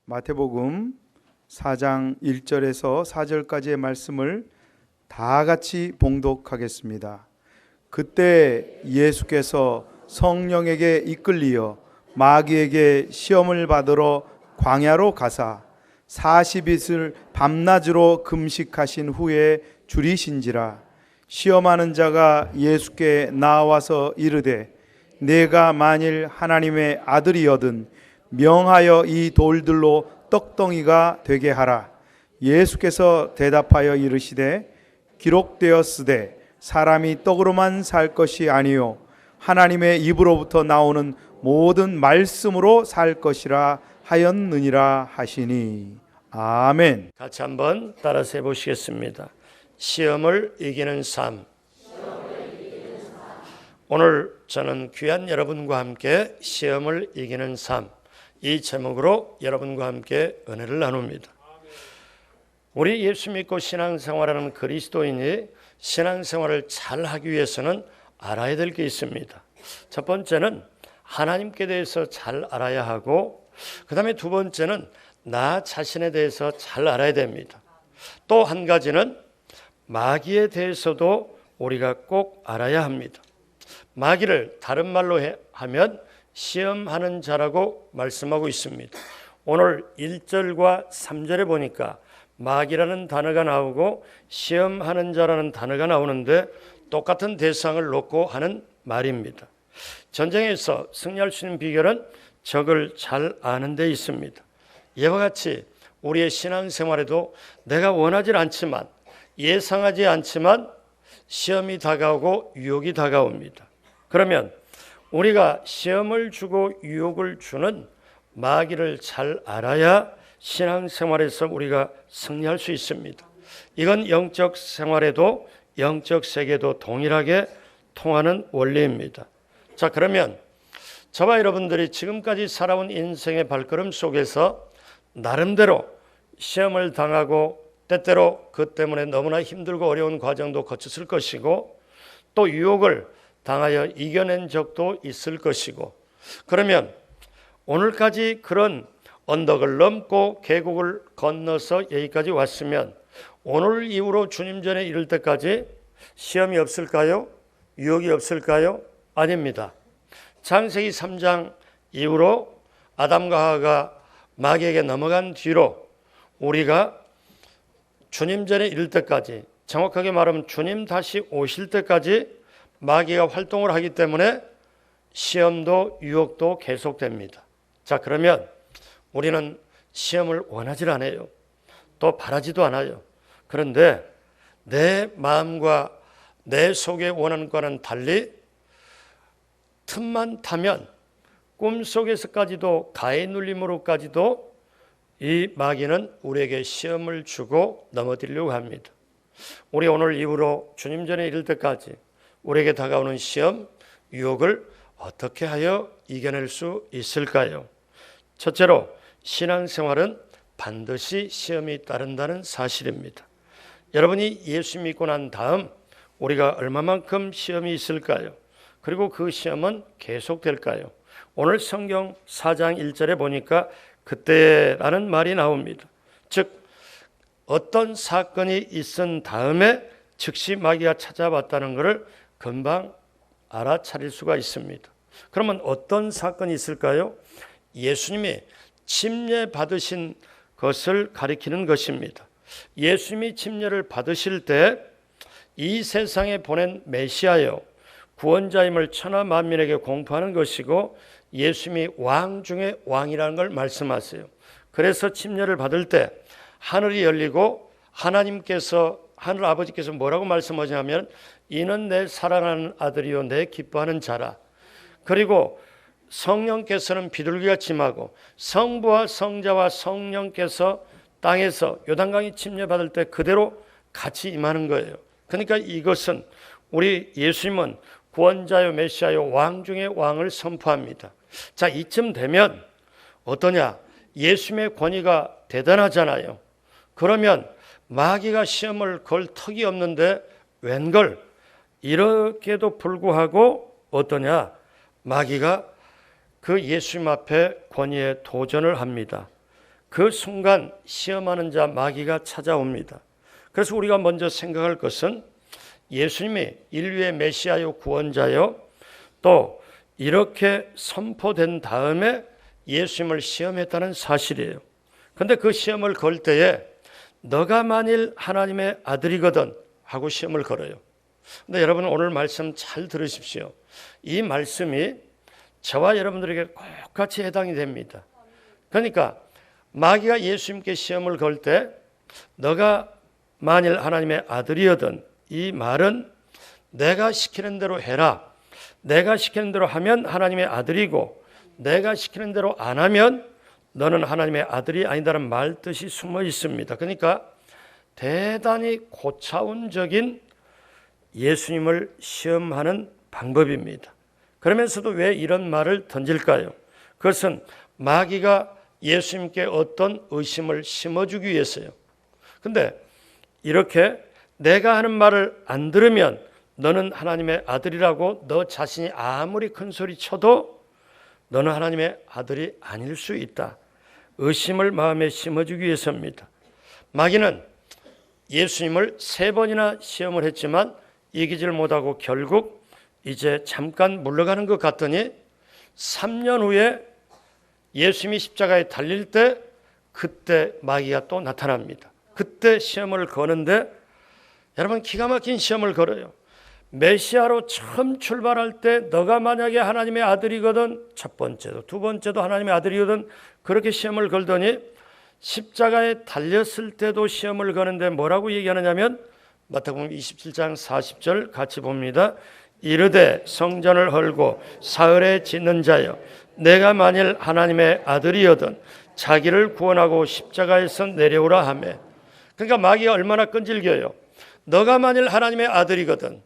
마태복음 4장 1절에서 4절까지의 말씀을 다 같이 봉독하겠습니다. 그때 예수께서 성령에게 이끌리어 마귀에게 시험을 받으러 광야로 가사 40일을 밤낮으로 금식하신 후에 줄이신지라. 시험하는 자가 예수께 나와서 이르되 내가 만일 하나님의 아들이거든 명하여 이 돌들로 떡덩이가 되게 하라. 예수께서 대답하여 이르시되 기록되었으되 사람이 떡으로만 살 것이 아니요 하나님의 입으로부터 나오는 모든 말씀으로 살 것이라 하였느니라 하시니. 아멘. 같이 한번 따라서 해보시겠습니다. 시험을 이기는 삶. 오늘 저는 귀한 여러분과 함께 시험을 이기는 삶, 이 제목으로 여러분과 함께 은혜를 나눕니다. 우리 예수 믿고 신앙생활하는 그리스도인이 신앙생활을 잘 하기 위해서는 알아야 될 게 있습니다. 첫 번째는 하나님께 대해서 잘 알아야 하고, 그 다음에 두 번째는 나 자신에 대해서 잘 알아야 됩니다. 또 한 가지는 마귀에 대해서도 우리가 꼭 알아야 합니다. 마귀를 다른 말로 하면 시험하는 자라고 말씀하고 있습니다. 오늘 1절과 3절에 보니까 마귀라는 단어가 나오고 시험하는 자라는 단어가 나오는데 똑같은 대상을 놓고 하는 말입니다. 전쟁에서 승리할 수 있는 비결은 적을 잘 아는 데 있습니다. 이와 같이 우리의 신앙생활에도 내가 원하지 않지만, 예상하지 않지만 시험이 다가오고 유혹이 다가옵니다. 그러면 우리가 시험을 주고 유혹을 주는 마귀를 잘 알아야 신앙생활에서 우리가 승리할 수 있습니다. 이건 영적 생활에도 영적 세계도 동일하게 통하는 원리입니다. 자, 그러면 저와 여러분들이 지금까지 살아온 인생의 발걸음 속에서 나름대로 시험을 당하고 때때로 그 때문에 너무나 힘들고 어려운 과정도 거쳤을 것이고, 또 유혹을 당하여 이겨낸 적도 있을 것이고, 그러면 오늘까지 그런 언덕을 넘고 계곡을 건너서 여기까지 왔으면 오늘 이후로 주님 전에 이를 때까지 시험이 없을까요? 유혹이 없을까요? 아닙니다. 창세기 3장 이후로 아담과 하와가 마귀에게 넘어간 뒤로 우리가 주님 전에 이를 때까지, 정확하게 말하면 주님 다시 오실 때까지 마귀가 활동을 하기 때문에 시험도 유혹도 계속됩니다. 자, 그러면 우리는 시험을 원하지 않아요. 또 바라지도 않아요. 그런데 내 마음과 내 속에 원하는 것과는 달리 틈만 타면 꿈속에서까지도 가해 눌림으로까지도 이 마귀는 우리에게 시험을 주고 넘어뜨리려고 합니다. 우리 오늘 이후로 주님 전에 이를 때까지 우리에게 다가오는 시험, 유혹을 어떻게 하여 이겨낼 수 있을까요? 첫째로 신앙생활은 반드시 시험이 따른다는 사실입니다. 여러분이 예수 믿고 난 다음 우리가 얼마만큼 시험이 있을까요? 그리고 그 시험은 계속될까요? 오늘 성경 4장 1절에 보니까 그때라는 말이 나옵니다. 즉 어떤 사건이 있은 다음에 즉시 마귀가 찾아왔다는 것을 금방 알아차릴 수가 있습니다. 그러면 어떤 사건이 있을까요? 예수님이 침례 받으신 것을 가리키는 것입니다. 예수님이 침례를 받으실 때 이 세상에 보낸 메시아요, 구원자임을 천하 만민에게 공포하는 것이고, 예수님이 왕 중에 왕이라는 걸 말씀하세요. 그래서 침례를 받을 때 하늘이 열리고 하나님께서, 하늘 아버지께서 뭐라고 말씀하시냐면 이는 내 사랑하는 아들이요 내 기뻐하는 자라. 그리고 성령께서는 비둘기같이 임하고 성부와 성자와 성령께서 땅에서 요단강이 침례받을 때 그대로 같이 임하는 거예요. 그러니까 이것은 우리 예수님은 구원자요 메시아요 왕 중에 왕을 선포합니다. 자, 이쯤 되면 어떠냐? 예수님의 권위가 대단하잖아요. 그러면 마귀가 시험을 걸 턱이 없는데 웬걸 이렇게도 불구하고 어떠냐? 마귀가 그 예수님 앞에 권위에 도전을 합니다. 그 순간 시험하는 자 마귀가 찾아옵니다. 그래서 우리가 먼저 생각할 것은 예수님이 인류의 메시아요 구원자요 또 이렇게 선포된 다음에 예수님을 시험했다는 사실이에요. 그런데 그 시험을 걸 때에 너가 만일 하나님의 아들이거든 하고 시험을 걸어요. 근데 여러분 오늘 말씀 잘 들으십시오. 이 말씀이 저와 여러분들에게 똑같이 해당이 됩니다. 그러니까 마귀가 예수님께 시험을 걸 때 너가 만일 하나님의 아들이거든 이 말은 내가 시키는 대로 해라. 내가 시키는 대로 하면 하나님의 아들이고 내가 시키는 대로 안 하면 너는 하나님의 아들이 아니다라는 말 뜻이 숨어 있습니다. 그러니까 대단히 고차원적인 예수님을 시험하는 방법입니다. 그러면서도 왜 이런 말을 던질까요? 그것은 마귀가 예수님께 어떤 의심을 심어주기 위해서요. 근데 이렇게 내가 하는 말을 안 들으면 너는 하나님의 아들이라고 너 자신이 아무리 큰 소리 쳐도 너는 하나님의 아들이 아닐 수 있다. 의심을 마음에 심어주기 위해서입니다. 마귀는 예수님을 3번이나 시험을 했지만 이기지를 못하고 결국 이제 잠깐 물러가는 것 같더니 3년 후에 예수님이 십자가에 달릴 때 그때 마귀가 또 나타납니다. 그때 시험을 거는데 여러분 기가 막힌 시험을 걸어요. 메시아로 처음 출발할 때 너가 만약에 하나님의 아들이거든 첫 번째도 두 번째도 하나님의 아들이거든 그렇게 시험을 걸더니 십자가에 달렸을 때도 시험을 거는데 뭐라고 얘기하느냐면 마태복음 27장 40절 같이 봅니다. 이르되 성전을 헐고 사흘에 짓는 자여 내가 만일 하나님의 아들이거든 자기를 구원하고 십자가에서 내려오라 하매. 그러니까 마귀가 얼마나 끈질겨요. 너가 만일 하나님의 아들이거든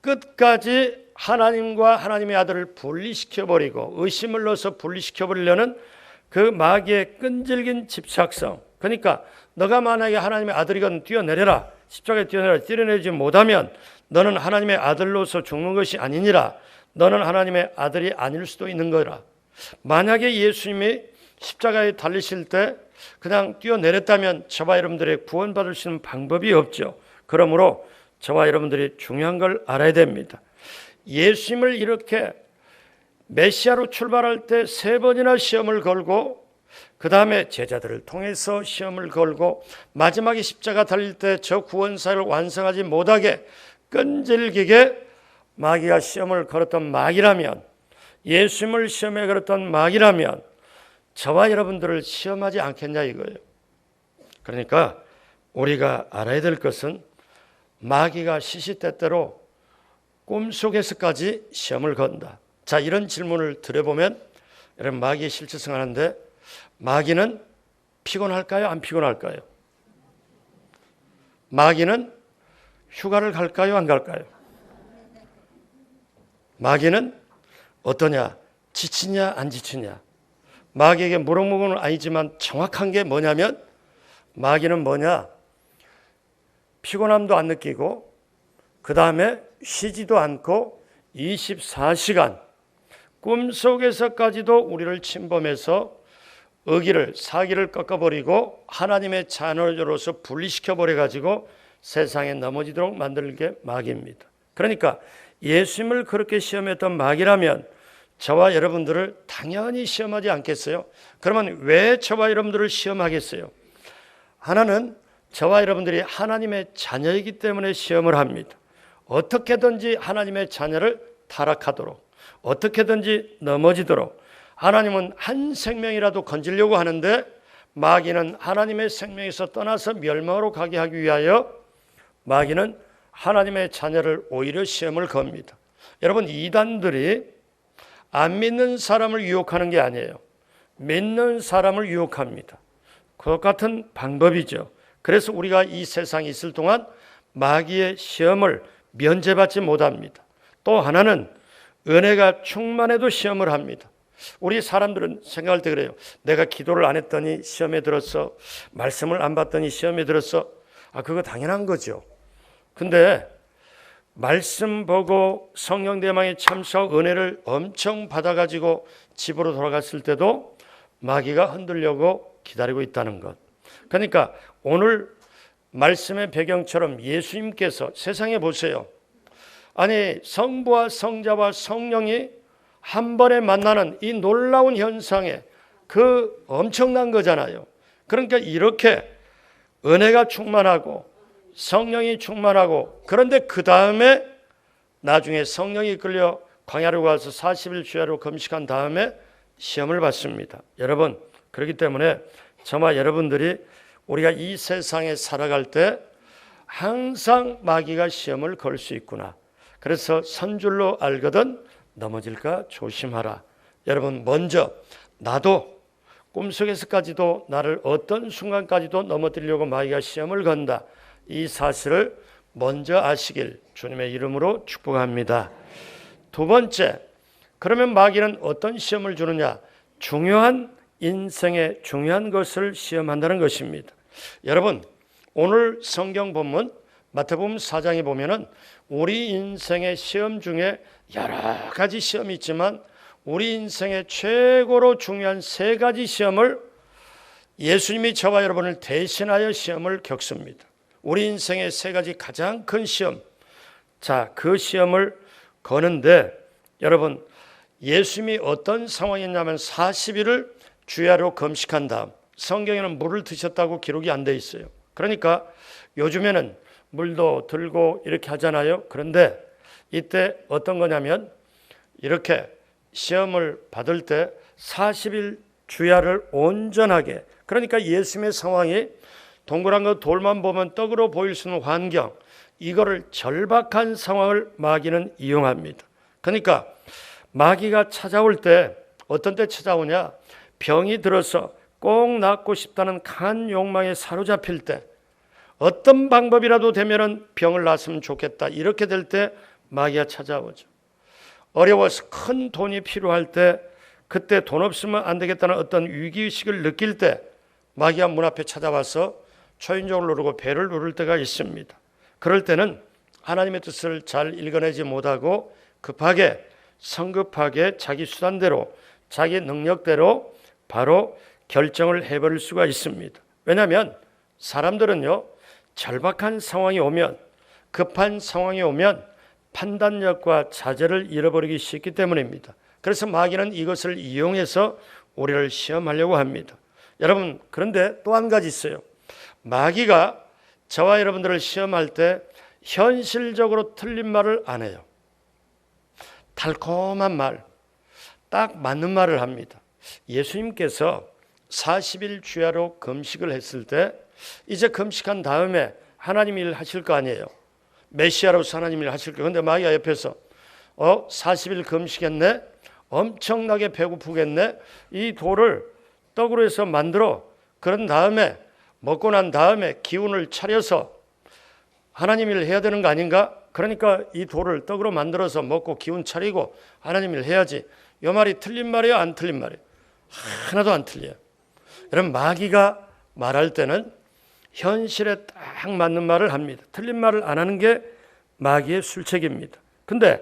끝까지 하나님과 하나님의 아들을 분리시켜버리고 의심을 넣어서 분리시켜버리려는 그 마귀의 끈질긴 집착성. 그러니까 너가 만약에 하나님의 아들이거든 뛰어내려라. 십자가에 뛰어내려라. 뛰어내리지 못하면 너는 하나님의 아들로서 죽는 것이 아니니라. 너는 하나님의 아들이 아닐 수도 있는 거라. 만약에 예수님이 십자가에 달리실 때 그냥 뛰어내렸다면 저와 여러분들의 구원받을 수 있는 방법이 없죠. 그러므로 저와 여러분들이 중요한 걸 알아야 됩니다. 예수님을 이렇게 메시아로 출발할 때 3번이나 시험을 걸고 그 다음에 제자들을 통해서 시험을 걸고 마지막에 십자가 달릴 때 저 구원사를 완성하지 못하게 끈질기게 마귀가 시험을 걸었던 마귀라면 예수님을 시험에 걸었던 마귀라면 저와 여러분들을 시험하지 않겠냐 이거예요. 그러니까 우리가 알아야 될 것은 마귀가 시시때때로 꿈속에서까지 시험을 건다. 자, 이런 질문을 드려보면 여러분 마귀의 실체성 하는데 마귀는 피곤할까요? 안 피곤할까요? 마귀는 휴가를 갈까요? 안 갈까요? 마귀는 어떠냐? 지치냐? 안 지치냐? 마귀에게 무럭무럭은 아니지만 정확한 게 뭐냐면 마귀는 뭐냐? 피곤함도 안 느끼고 그 다음에 쉬지도 않고 24시간 꿈속에서까지도 우리를 침범해서 의기를 사기를 꺾어버리고 하나님의 자녀로서 분리시켜버려가지고 세상에 넘어지도록 만드는 게 마귀입니다. 그러니까 예수님을 그렇게 시험했던 마귀라면 저와 여러분들을 당연히 시험하지 않겠어요? 그러면 왜 저와 여러분들을 시험하겠어요? 하나는 저와 여러분들이 하나님의 자녀이기 때문에 시험을 합니다. 어떻게든지 하나님의 자녀를 타락하도록 어떻게든지 넘어지도록 하나님은 한 생명이라도 건지려고 하는데 마귀는 하나님의 생명에서 떠나서 멸망으로 가게 하기 위하여 마귀는 하나님의 자녀를 오히려 시험을 겁니다. 여러분 이단들이 안 믿는 사람을 유혹하는 게 아니에요. 믿는 사람을 유혹합니다. 그것 같은 방법이죠. 그래서 우리가 이 세상에 있을 동안 마귀의 시험을 면제받지 못합니다. 또 하나는 은혜가 충만해도 시험을 합니다. 우리 사람들은 생각할 때 그래요. 내가 기도를 안 했더니 시험에 들었어. 말씀을 안 받더니 시험에 들었어. 그거 당연한 거죠. 근데 말씀 보고 성령 대망에 참석하고 은혜를 엄청 받아가지고 집으로 돌아갔을 때도 마귀가 흔들려고 기다리고 있다는 것. 그러니까 오늘 말씀의 배경처럼 예수님께서 세상에 보세요. 아니 성부와 성자와 성령이 한 번에 만나는 이 놀라운 현상에 그 엄청난 거잖아요. 그러니까 이렇게 은혜가 충만하고 성령이 충만하고 그런데 그 다음에 나중에 성령이 이끌려 광야로 가서 40일 주야로 금식한 다음에 시험을 받습니다. 여러분 그렇기 때문에 저와 여러분들이 우리가 이 세상에 살아갈 때 항상 마귀가 시험을 걸 수 있구나. 그래서 선줄로 알거든 넘어질까 조심하라. 여러분 먼저 나도 꿈속에서까지도 나를 어떤 순간까지도 넘어뜨리려고 마귀가 시험을 건다. 이 사실을 먼저 아시길 주님의 이름으로 축복합니다. 두 번째, 그러면 마귀는 어떤 시험을 주느냐? 중요한 인생의 중요한 것을 시험한다는 것입니다. 여러분 오늘 성경 본문 마태복음 4장에 보면은 우리 인생의 시험 중에 여러 가지 시험이 있지만 우리 인생의 최고로 중요한 세 가지 시험을 예수님이 저와 여러분을 대신하여 시험을 겪습니다. 우리 인생의 세 가지 가장 큰 시험. 자, 그 시험을 거는데 여러분 예수님이 어떤 상황이었냐면 40일을 주야로 금식한 다음 성경에는 물을 드셨다고 기록이 안 돼 있어요. 그러니까 요즘에는 물도 들고 이렇게 하잖아요. 그런데 이때 어떤 거냐면 이렇게 시험을 받을 때 40일 주야를 온전하게, 그러니까 예수님의 상황이 동그란 거 돌만 보면 떡으로 보일 수 있는 환경, 이거를 절박한 상황을 마귀는 이용합니다. 그러니까 마귀가 찾아올 때 어떤 때 찾아오냐? 병이 들어서 꼭 낫고 싶다는 강한 욕망에 사로잡힐 때, 어떤 방법이라도 되면은 병을 낫으면 좋겠다 이렇게 될 때 마귀가 찾아오죠. 어려워서 큰 돈이 필요할 때, 그때 돈 없으면 안 되겠다는 어떤 위기의식을 느낄 때 마귀가 문 앞에 찾아와서 초인종을 누르고 벨을 누를 때가 있습니다. 그럴 때는 하나님의 뜻을 잘 읽어내지 못하고 급하게 성급하게 자기 수단대로 자기 능력대로 바로 결정을 해버릴 수가 있습니다. 왜냐하면 사람들은요 절박한 상황이 오면, 급한 상황이 오면 판단력과 자제를 잃어버리기 쉽기 때문입니다. 그래서 마귀는 이것을 이용해서 우리를 시험하려고 합니다. 여러분 그런데 또 한 가지 있어요. 마귀가 저와 여러분들을 시험할 때 현실적으로 틀린 말을 안 해요. 달콤한 말, 딱 맞는 말을 합니다. 예수님께서 40일 주야로 금식을 했을 때 이제 금식한 다음에 하나님 일 하실 거 아니에요. 메시아로서 하나님 일 하실 거예요. 그런데 마귀가 옆에서 40일 금식했네, 엄청나게 배고프겠네, 이 돌을 떡으로 해서 만들어, 그런 다음에 먹고 난 다음에 기운을 차려서 하나님 일을 해야 되는 거 아닌가? 그러니까 이 돌을 떡으로 만들어서 먹고 기운 차리고 하나님 일을 해야지. 이 말이 틀린 말이에요, 안 틀린 말이에요? 하나도 안 틀려요. 여러분 마귀가 말할 때는 현실에 딱 맞는 말을 합니다. 틀린 말을 안 하는 게 마귀의 술책입니다. 근데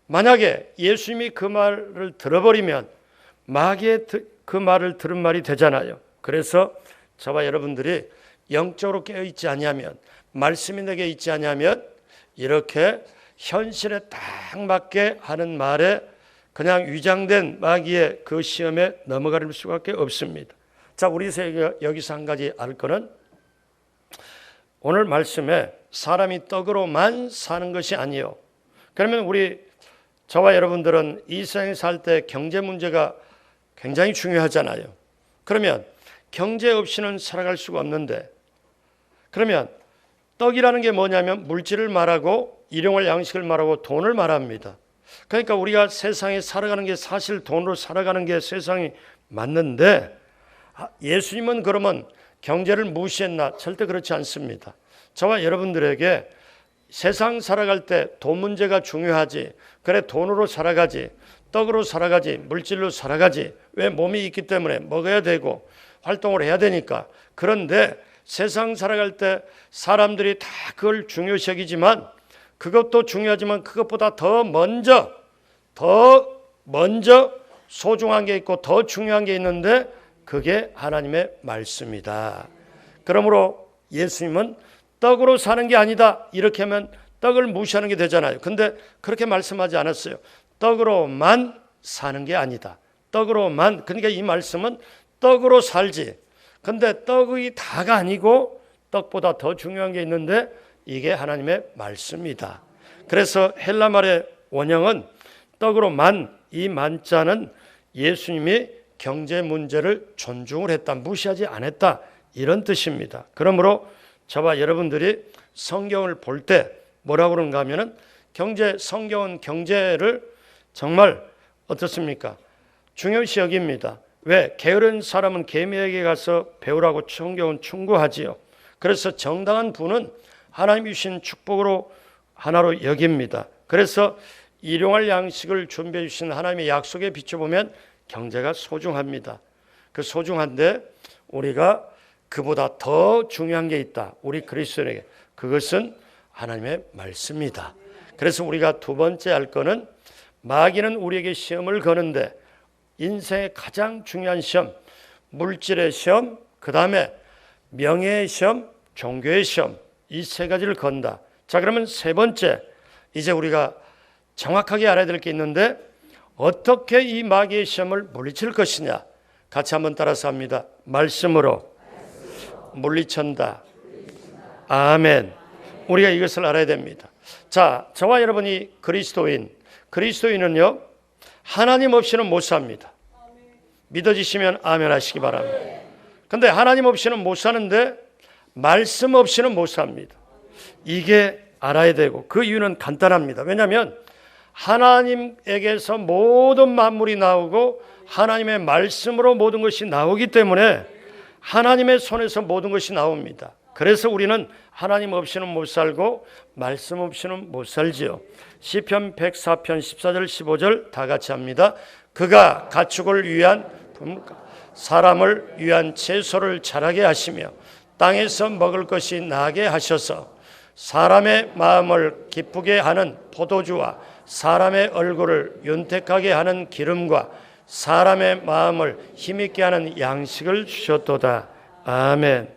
만약에 예수님이 그 말을 들어버리면 마귀의 그 말을 들은 말이 되잖아요. 그래서 저와 여러분들이 영적으로 깨어있지 않으면, 말씀이 내게 있지 않으면 이렇게 현실에 딱 맞게 하는 말에 그냥 위장된 마귀의 그 시험에 넘어갈 수밖에 없습니다. 자, 우리 여기서 한 가지 알 거는 오늘 말씀에 사람이 떡으로만 사는 것이 아니에요. 그러면 저와 여러분들은 이 세상에 살 때 경제 문제가 굉장히 중요하잖아요. 그러면 경제 없이는 살아갈 수가 없는데, 그러면 떡이라는 게 뭐냐면 물질을 말하고 일용할 양식을 말하고 돈을 말합니다. 그러니까 우리가 세상에 살아가는 게 사실 돈으로 살아가는 게 세상이 맞는데, 예수님은 그러면 경제를 무시했나? 절대 그렇지 않습니다. 저와 여러분들에게 세상 살아갈 때 돈 문제가 중요하지, 그래 돈으로 살아가지, 떡으로 살아가지, 물질로 살아가지. 왜? 몸이 있기 때문에 먹어야 되고 활동을 해야 되니까. 그런데 세상 살아갈 때 사람들이 다 그걸 중요시 여기지만 그것도 중요하지만 그것보다 더 먼저 소중한 게 있고 더 중요한 게 있는데 그게 하나님의 말씀이다. 그러므로 예수님은 떡으로 사는 게 아니다. 이렇게 하면 떡을 무시하는 게 되잖아요. 근데 그렇게 말씀하지 않았어요. 떡으로만 사는 게 아니다. 떡으로만. 그러니까 이 말씀은 떡으로 살지. 근데 떡이 다가 아니고 떡보다 더 중요한 게 있는데 이게 하나님의 말씀이다. 그래서 헬라 말의 원형은 떡으로만, 이 만자는 예수님이 경제 문제를 존중을 했다, 무시하지 않았다, 이런 뜻입니다. 그러므로 저와 여러분들이 성경을 볼 때 뭐라고 그런가 하면은 성경은 경제를 정말 어떻습니까? 중요시 여깁니다. 왜? 게으른 사람은 개미에게 가서 배우라고 성경은 충고하지요. 그래서 정당한 분은 하나님이 주신 축복으로 하나로 여깁니다. 그래서 일용할 양식을 준비해 주신 하나님의 약속에 비춰보면 경제가 소중합니다. 그 소중한데 우리가 그보다 더 중요한 게 있다. 우리 그리스도인에게. 그것은 하나님의 말씀이다. 그래서 우리가 두 번째 할 거는 마귀는 우리에게 시험을 거는데 인생의 가장 중요한 시험, 물질의 시험, 그 다음에 명예의 시험, 종교의 시험, 이 세 가지를 건다. 자, 그러면 세 번째, 이제 우리가 정확하게 알아야 될 게 있는데 어떻게 이 마귀의 시험을 물리칠 것이냐. 같이 한번 따라서 합니다. 말씀으로 물리친다. 아멘. 우리가 이것을 알아야 됩니다. 자, 저와 여러분이 그리스도인은요 하나님 없이는 못 삽니다. 믿어지시면 아멘 하시기 바랍니다. 근데 하나님 없이는 못 사는데 말씀 없이는 못 삽니다. 이게 알아야 되고, 그 이유는 간단합니다. 왜냐하면 하나님에게서 모든 만물이 나오고 하나님의 말씀으로 모든 것이 나오기 때문에 하나님의 손에서 모든 것이 나옵니다. 그래서 우리는 하나님 없이는 못 살고 말씀 없이는 못 살지요. 시편 104편 14절 15절 다 같이 합니다. 그가 가축을 위한 사람을 위한 채소를 자라게 하시며 땅에서 먹을 것이 나게 하셔서 사람의 마음을 기쁘게 하는 포도주와 사람의 얼굴을 윤택하게 하는 기름과 사람의 마음을 힘있게 하는 양식을 주셨도다. 아멘.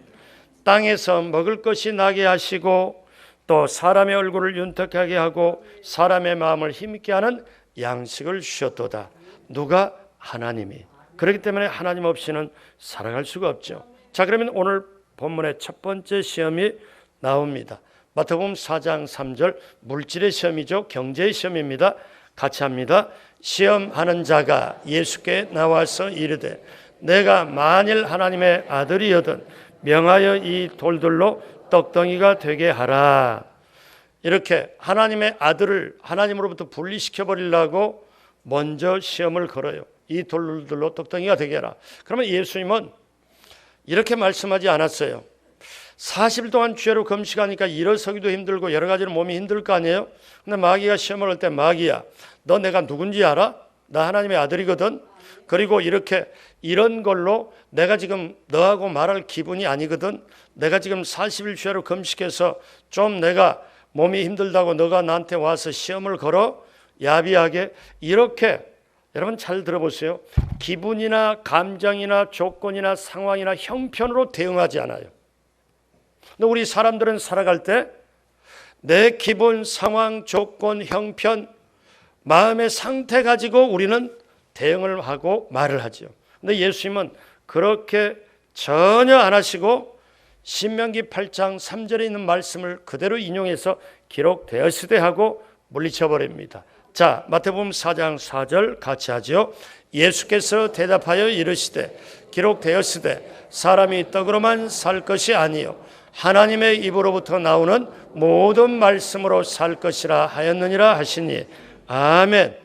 땅에서 먹을 것이 나게 하시고 또 사람의 얼굴을 윤택하게 하고 사람의 마음을 힘있게 하는 양식을 주셨도다. 누가? 하나님이. 그렇기 때문에 하나님 없이는 살아갈 수가 없죠. 자, 그러면 오늘 본문의 첫 번째 시험이 나옵니다. 마태복음 4장 3절, 물질의 시험이죠. 경제의 시험입니다. 같이 합니다. 시험하는 자가 예수께 나와서 이르되 내가 만일 하나님의 아들이거든 명하여 이 돌들로 떡덩이가 되게 하라. 이렇게 하나님의 아들을 하나님으로부터 분리시켜 버리려고 먼저 시험을 걸어요. 이 돌들로 떡덩이가 되게 하라. 그러면 예수님은 이렇게 말씀하지 않았어요. 40일 동안 죄로 금식하니까 일어서기도 힘들고 여러 가지로 몸이 힘들 거 아니에요. 근데 마귀가 시험을 할 때, 마귀야, 너 내가 누군지 알아? 나 하나님의 아들이거든. 그리고 이런 걸로 내가 지금 너하고 말할 기분이 아니거든. 내가 지금 40일 죄로 금식해서 좀 내가 몸이 힘들다고 너가 나한테 와서 시험을 걸어? 야비하게. 이렇게 여러분 잘 들어보세요. 기분이나 감정이나 조건이나 상황이나 형편으로 대응하지 않아요. 근데 우리 사람들은 살아갈 때 내 기분, 상황, 조건, 형편, 마음의 상태 가지고 우리는 대응을 하고 말을 하죠. 근데 예수님은 그렇게 전혀 안 하시고 신명기 8장 3절에 있는 말씀을 그대로 인용해서 기록되었으되 하고 물리쳐 버립니다. 자, 마태복음 4장 4절 같이 하죠. 예수께서 대답하여 이르시되 기록되었으되 사람이 떡으로만 살 것이 아니요 하나님의 입으로부터 나오는 모든 말씀으로 살 것이라 하였느니라 하시니 아멘.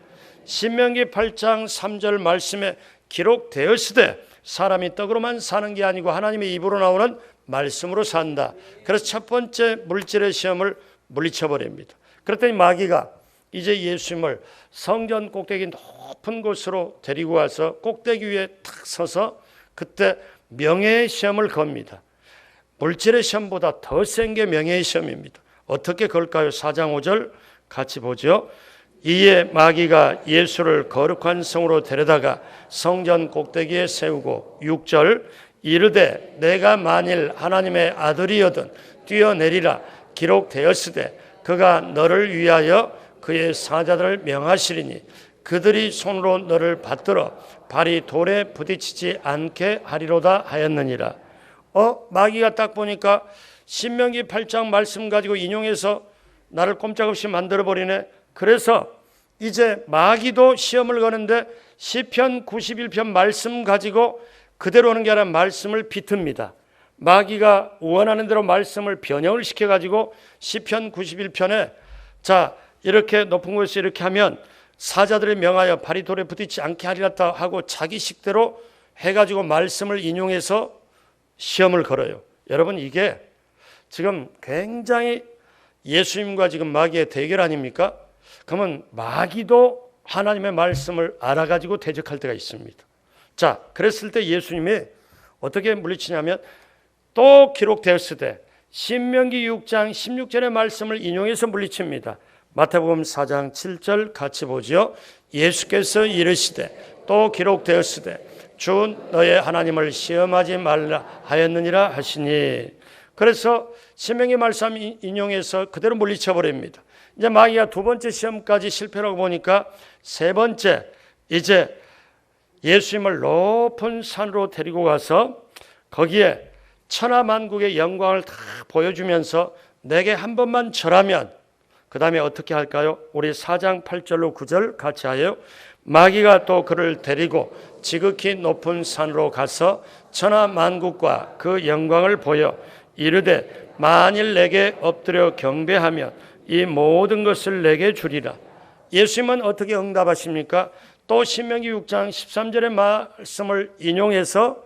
신명기 8장 3절 말씀에 기록되었으되 사람이 떡으로만 사는 게 아니고 하나님의 입으로 나오는 말씀으로 산다. 그래서 첫 번째 물질의 시험을 물리쳐 버립니다. 그랬더니 마귀가 이제 예수님을 성전 꼭대기 높은 곳으로 데리고 와서 꼭대기 위에 탁 서서 그때 명예의 시험을 겁니다. 물질의 시험보다 더 센 게 명예의 시험입니다. 어떻게 걸까요? 4장 5절 같이 보죠. 이에 마귀가 예수를 거룩한 성으로 데려다가 성전 꼭대기에 세우고 6절 이르되 내가 만일 하나님의 아들이여든 뛰어내리라 기록되었으되 그가 너를 위하여 그의 사자들을 명하시리니 그들이 손으로 너를 받들어 발이 돌에 부딪히지 않게 하리로다 하였느니라. 마귀가 딱 보니까 신명기 8장 말씀 가지고 인용해서 나를 꼼짝없이 만들어버리네. 그래서 이제 마귀도 시험을 거는데 시편 91편 말씀 가지고 그대로 하는 게 아니라 말씀을 비틉니다. 마귀가 원하는 대로 말씀을 변형을 시켜가지고 시편 91편에 자 이렇게 높은 곳에서 이렇게 하면 사자들을 명하여 발이 돌에 부딪히지 않게 하리라 하고 자기 식대로 해가지고 말씀을 인용해서 시험을 걸어요. 여러분 이게 지금 굉장히 예수님과 지금 마귀의 대결 아닙니까? 그러면 마귀도 하나님의 말씀을 알아가지고 대적할 때가 있습니다. 자, 그랬을 때 예수님이 어떻게 물리치냐면 또 기록되었으되 신명기 6장 16절의 말씀을 인용해서 물리칩니다. 마태복음 4장 7절 같이 보죠. 예수께서 이르시되 또 기록되었으되 주 너의 하나님을 시험하지 말라 하였느니라 하시니. 그래서 신명기 말씀 인용해서 그대로 물리쳐버립니다. 이제 마귀가 두 번째 시험까지 실패라고 보니까 세 번째 이제 예수님을 높은 산으로 데리고 가서 거기에 천하만국의 영광을 다 보여주면서 내게 한 번만 절하면 그 다음에 어떻게 할까요? 우리 4장 8절로 9절 같이 하여 마귀가 또 그를 데리고 지극히 높은 산으로 가서 천하만국과 그 영광을 보여 이르되 만일 내게 엎드려 경배하면 이 모든 것을 내게 주리라. 예수님은 어떻게 응답하십니까? 또 신명기 6장 13절의 말씀을 인용해서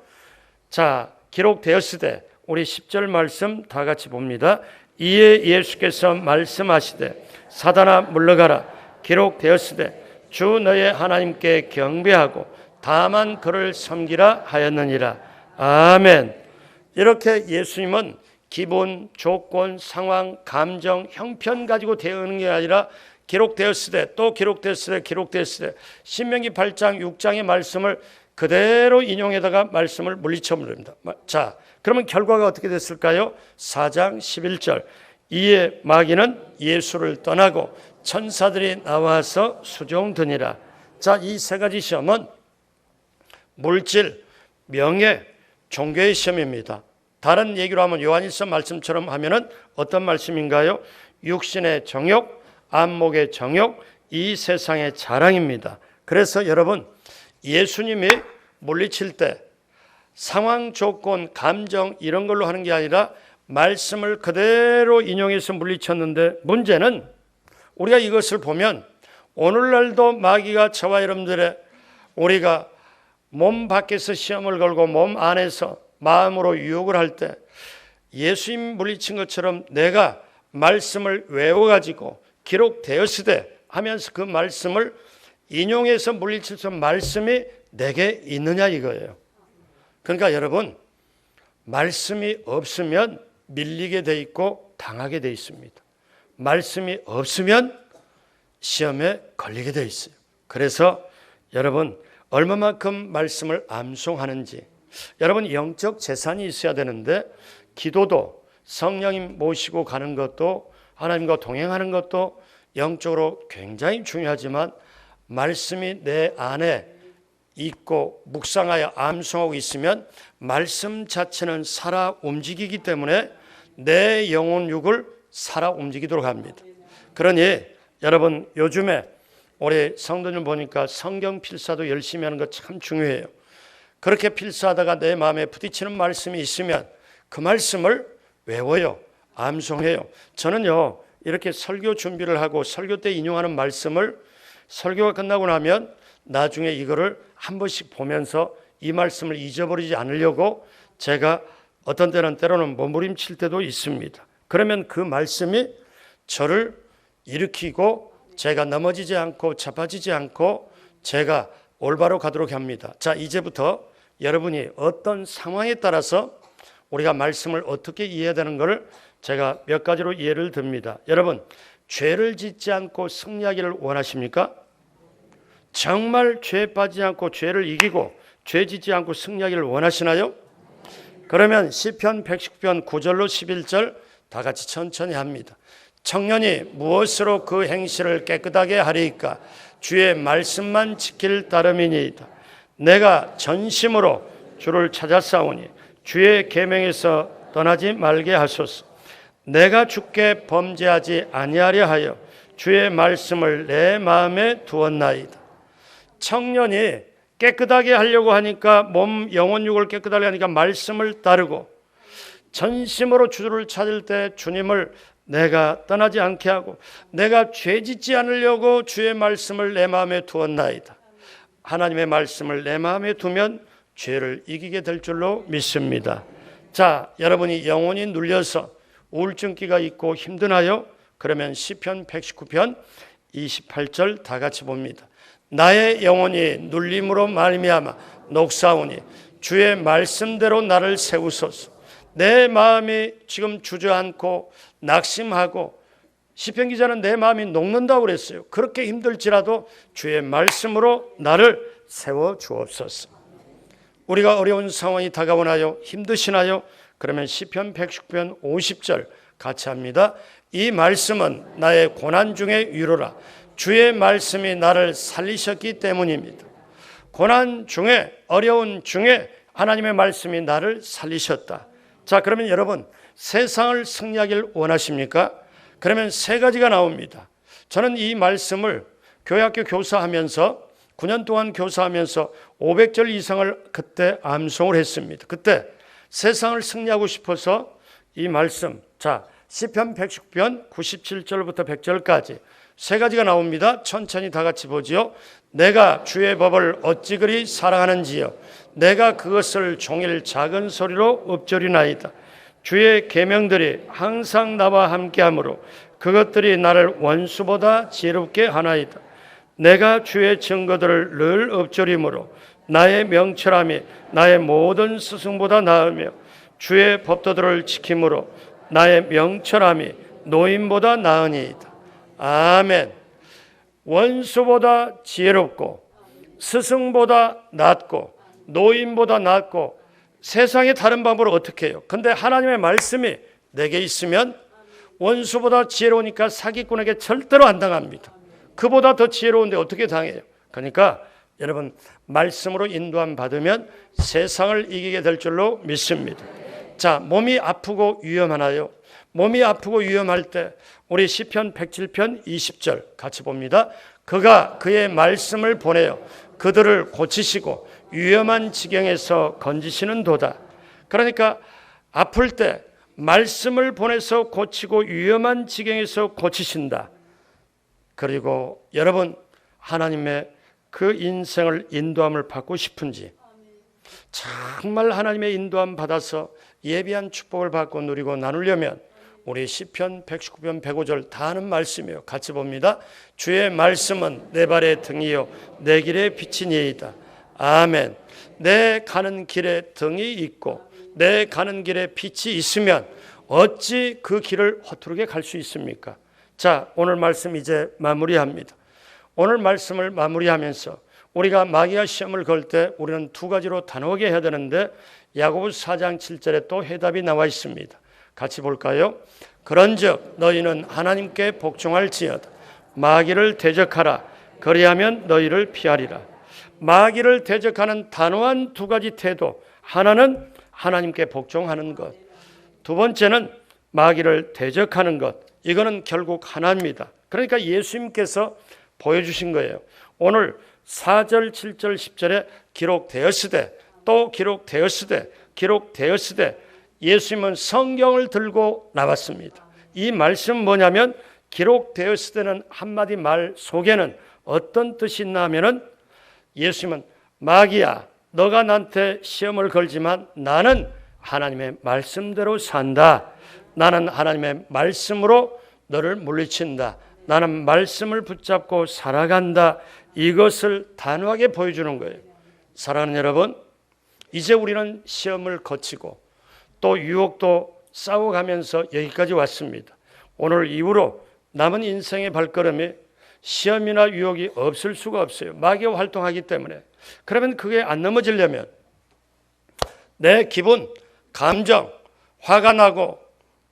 자 기록되었으되 우리 10절 말씀 다 같이 봅니다. 이에 예수께서 말씀하시되 사단아 물러가라 기록되었으되 주 너의 하나님께 경배하고 다만 그를 섬기라 하였느니라. 아멘. 이렇게 예수님은 기본, 조건, 상황, 감정, 형편 가지고 대응하는 게 아니라 기록되었으되 또 기록되었으되 기록되었으되 신명기 8장 6장의 말씀을 그대로 인용해다가 말씀을 물리쳐 버립니다. 자, 그러면 결과가 어떻게 됐을까요? 4장 11절 이에 마귀는 예수를 떠나고 천사들이 나와서 수종드니라. 자, 이 세 가지 시험은 물질, 명예, 종교의 시험입니다. 다른 얘기로 하면 요한일서 말씀처럼 하면은 어떤 말씀인가요? 육신의 정욕, 안목의 정욕, 이 세상의 자랑입니다. 그래서 여러분 예수님이 물리칠 때 상황, 조건, 감정 이런 걸로 하는 게 아니라 말씀을 그대로 인용해서 물리쳤는데 문제는 우리가 이것을 보면 오늘날도 마귀가 저와 여러분들의 우리가 몸 밖에서 시험을 걸고 몸 안에서 마음으로 유혹을 할 때 예수님 물리친 것처럼 내가 말씀을 외워가지고 기록되었으되 하면서 그 말씀을 인용해서 물리칠 수 있는 말씀이 내게 있느냐 이거예요. 그러니까 여러분 말씀이 없으면 밀리게 돼 있고 당하게 돼 있습니다. 말씀이 없으면 시험에 걸리게 돼 있어요. 그래서 여러분 얼마만큼 말씀을 암송하는지 여러분 영적 재산이 있어야 되는데 기도도 성령님 모시고 가는 것도 하나님과 동행하는 것도 영적으로 굉장히 중요하지만 말씀이 내 안에 있고 묵상하여 암송하고 있으면 말씀 자체는 살아 움직이기 때문에 내 영혼육을 살아 움직이도록 합니다. 그러니 여러분 요즘에 우리 성도님 보니까 성경 필사도 열심히 하는 거 참 중요해요. 그렇게 필사하다가 내 마음에 부딪히는 말씀이 있으면 그 말씀을 외워요. 암송해요. 저는요 이렇게 설교 준비를 하고 설교 때 인용하는 말씀을 설교가 끝나고 나면 나중에 이거를 한 번씩 보면서 이 말씀을 잊어버리지 않으려고 제가 어떤 때로는 몸부림칠 때도 있습니다. 그러면 그 말씀이 저를 일으키고 제가 넘어지지 않고 자빠지지 않고 제가 올바로 가도록 합니다. 자, 이제부터 여러분이 어떤 상황에 따라서 우리가 말씀을 어떻게 이해해야 되는 것을 제가 몇 가지로 예를 듭니다. 여러분, 죄를 짓지 않고 승리하기를 원하십니까? 정말 죄에 빠지지 않고 죄를 이기고 죄 짓지 않고 승리하기를 원하시나요? 그러면 시편 119편 9절로 11절 다 같이 천천히 합니다. 청년이 무엇으로 그 행실을 깨끗하게 하리이까? 주의 말씀만 지킬 따름이니이다. 내가 전심으로 주를 찾아싸우니 주의 계명에서 떠나지 말게 하소서. 내가 주께 범죄하지 아니하려 하여 주의 말씀을 내 마음에 두었나이다. 청년이 깨끗하게 하려고 하니까 몸, 영혼, 육을 깨끗하게 하니까 말씀을 따르고 전심으로 주를 찾을 때 주님을 내가 떠나지 않게 하고 내가 죄짓지 않으려고 주의 말씀을 내 마음에 두었나이다. 하나님의 말씀을 내 마음에 두면 죄를 이기게 될 줄로 믿습니다. 자, 여러분이 영혼이 눌려서 우울증기가 있고 힘드나요? 그러면 시편 119편 28절 다 같이 봅니다. 나의 영혼이 눌림으로 말미암아 녹사오니 주의 말씀대로 나를 세우소서. 내 마음이 지금 주저앉고 낙심하고 시편 기자는 내 마음이 녹는다고 그랬어요. 그렇게 힘들지라도 주의 말씀으로 나를 세워 주옵소서. 우리가 어려운 상황이 다가오나요? 힘드시나요? 그러면 시편 119편 50절 같이 합니다. 이 말씀은 나의 고난 중에 위로라. 주의 말씀이 나를 살리셨기 때문입니다. 고난 중에, 어려운 중에 하나님의 말씀이 나를 살리셨다. 자, 그러면 여러분, 세상을 승리하길 원하십니까? 그러면 세 가지가 나옵니다. 저는 이 말씀을 교회학교 교사하면서 9년 동안 교사하면서 500절 이상을 그때 암송을 했습니다. 그때 세상을 승리하고 싶어서 이 말씀, 자, 시편 110편 97절부터 100절까지 세 가지가 나옵니다. 천천히 다 같이 보지요. 내가 주의 법을 어찌 그리 사랑하는지요. 내가 그것을 종일 작은 소리로 읊조리나이다. 주의 계명들이 항상 나와 함께하므로 그것들이 나를 원수보다 지혜롭게 하나이다. 내가 주의 증거들을 늘 읊조림으로 나의 명철함이 나의 모든 스승보다 나으며 주의 법도들을 지킴으로 나의 명철함이 노인보다 나으니이다. 아멘. 원수보다 지혜롭고 스승보다 낫고 노인보다 낫고 세상의 다른 방법을 어떻게 해요? 근데 하나님의 말씀이 내게 있으면 원수보다 지혜로우니까 사기꾼에게 절대로 안 당합니다. 그보다 더 지혜로운데 어떻게 당해요? 그러니까 여러분, 말씀으로 인도함 받으면 세상을 이기게 될 줄로 믿습니다. 자, 몸이 아프고 위험하나요? 몸이 아프고 위험할 때 우리 시편 107편 20절 같이 봅니다. 그가 그의 말씀을 보내어 그들을 고치시고 위험한 지경에서 건지시는 도다. 그러니까 아플 때 말씀을 보내서 고치고 위험한 지경에서 고치신다. 그리고 여러분, 하나님의 그 인생을 인도함을 받고 싶은지, 정말 하나님의 인도함 받아서 예비한 축복을 받고 누리고 나누려면 우리 시편 119편 105절 다 하는 말씀이에요. 같이 봅니다. 주의 말씀은 내 발의 등이요 내 길의 빛이니이다. 아멘. 내 가는 길에 등이 있고 내 가는 길에 빛이 있으면 어찌 그 길을 허투루게 갈 수 있습니까? 자, 오늘 말씀 이제 마무리합니다. 오늘 말씀을 마무리하면서 우리가 마귀가 시험을 걸 때 우리는 두 가지로 단호하게 해야 되는데 야고보서 4장 7절에 또 해답이 나와 있습니다. 같이 볼까요? 그런즉 너희는 하나님께 복종할지어다. 마귀를 대적하라. 그리하면 너희를 피하리라. 마귀를 대적하는 단호한 두 가지 태도. 하나는 하나님께 복종하는 것. 두 번째는 마귀를 대적하는 것. 이거는 결국 하나입니다. 그러니까 예수님께서 보여주신 거예요. 오늘 4절, 7절, 10절에 기록되었으되 또 기록되었으되 예수님은 성경을 들고 나왔습니다. 이 말씀은 뭐냐면 기록되었을 때는 한마디 말 속에는 어떤 뜻이 있나 하면은 예수님은 마귀야, 너가 나한테 시험을 걸지만 나는 하나님의 말씀대로 산다. 나는 하나님의 말씀으로 너를 물리친다. 나는 말씀을 붙잡고 살아간다. 이것을 단호하게 보여주는 거예요. 사랑하는 여러분, 이제 우리는 시험을 거치고 또 유혹도 싸워가면서 여기까지 왔습니다. 오늘 이후로 남은 인생의 발걸음에 시험이나 유혹이 없을 수가 없어요. 마귀가 활동하기 때문에. 그러면 그게 안 넘어지려면 내 기분, 감정, 화가 나고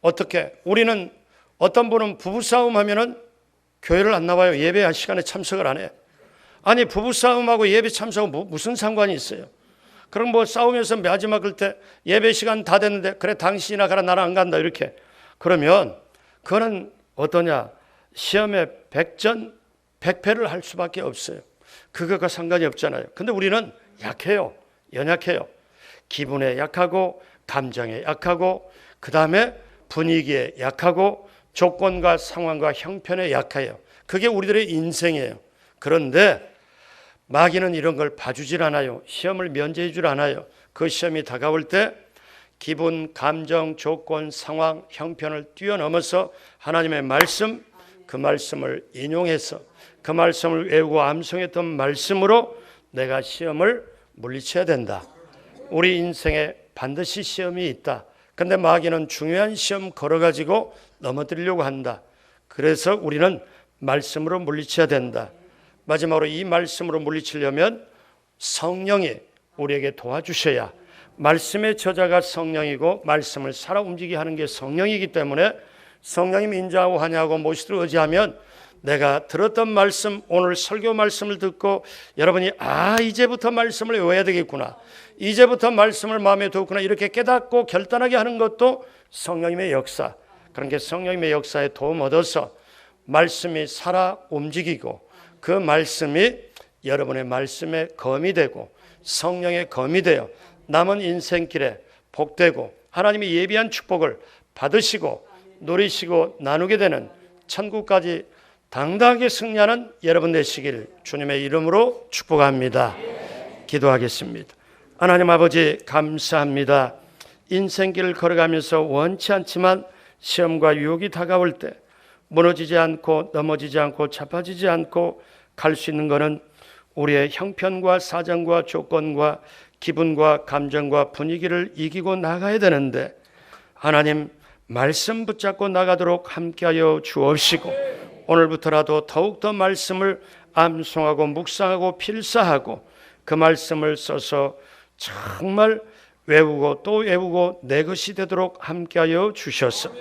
어떻게 우리는 어떤 분은 부부싸움 하면은 교회를 안 나와요. 예배 시간에 참석을 안 해. 아니 부부싸움하고 예배 참석하고 무슨 상관이 있어요? 그럼 뭐 싸우면서 마지막 때 예배 시간 다 됐는데 그래 당신이나 가라 나는 안 간다 이렇게 그러면 그거는 어떠냐? 시험에 백전백패를 할 수밖에 없어요. 그거가 상관이 없잖아요. 근데 우리는 약해요. 연약해요. 기분에 약하고 감정에 약하고 그 다음에 분위기에 약하고 조건과 상황과 형편에 약해요. 그게 우리들의 인생이에요. 그런데 마귀는 이런 걸 봐주질 않아요. 시험을 면제해 줄 않아요. 그 시험이 다가올 때 기분, 감정, 조건, 상황, 형편을 뛰어넘어서 하나님의 말씀, 그 말씀을 인용해서 그 말씀을 외우고 암송했던 말씀으로 내가 시험을 물리쳐야 된다. 우리 인생에 반드시 시험이 있다. 근데 마귀는 중요한 시험 걸어가지고 넘어뜨리려고 한다. 그래서 우리는 말씀으로 물리쳐야 된다. 마지막으로 이 말씀으로 물리치려면 성령이 우리에게 도와주셔야 말씀의 저자가 성령이고 말씀을 살아 움직이게 하는 게 성령이기 때문에 성령님 인자하고 환영하고 모시도록 의지하면 내가 들었던 말씀 오늘 설교 말씀을 듣고 여러분이 이제부터 말씀을 외워야 되겠구나. 이제부터 말씀을 마음에 두었구나. 이렇게 깨닫고 결단하게 하는 것도 성령님의 역사. 그런 게 성령님의 역사에 도움 얻어서 말씀이 살아 움직이고 그 말씀이 여러분의 말씀에 검이 되고 성령의 검이 되어 남은 인생길에 복되고 하나님이 예비한 축복을 받으시고 누리시고 나누게 되는 천국까지 당당하게 승리하는 여러분 되시길 주님의 이름으로 축복합니다. 기도하겠습니다. 하나님 아버지 감사합니다. 인생길을 걸어가면서 원치 않지만 시험과 유혹이 다가올 때 무너지지 않고 넘어지지 않고 자빠지지 않고 갈 수 있는 것은 우리의 형편과 사정과 조건과 기분과 감정과 분위기를 이기고 나가야 되는데 하나님 말씀 붙잡고 나가도록 함께하여 주옵시고 오늘부터라도 더욱더 말씀을 암송하고 묵상하고 필사하고 그 말씀을 써서 정말 외우고 또 외우고 내 것이 되도록 함께하여 주셔서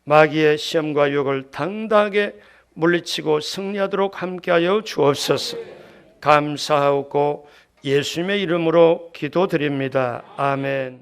마귀의 시험과 유혹을 당당하게 물리치고 승리하도록 함께하여 주옵소서. 감사하고 예수님의 이름으로 기도드립니다. 아멘.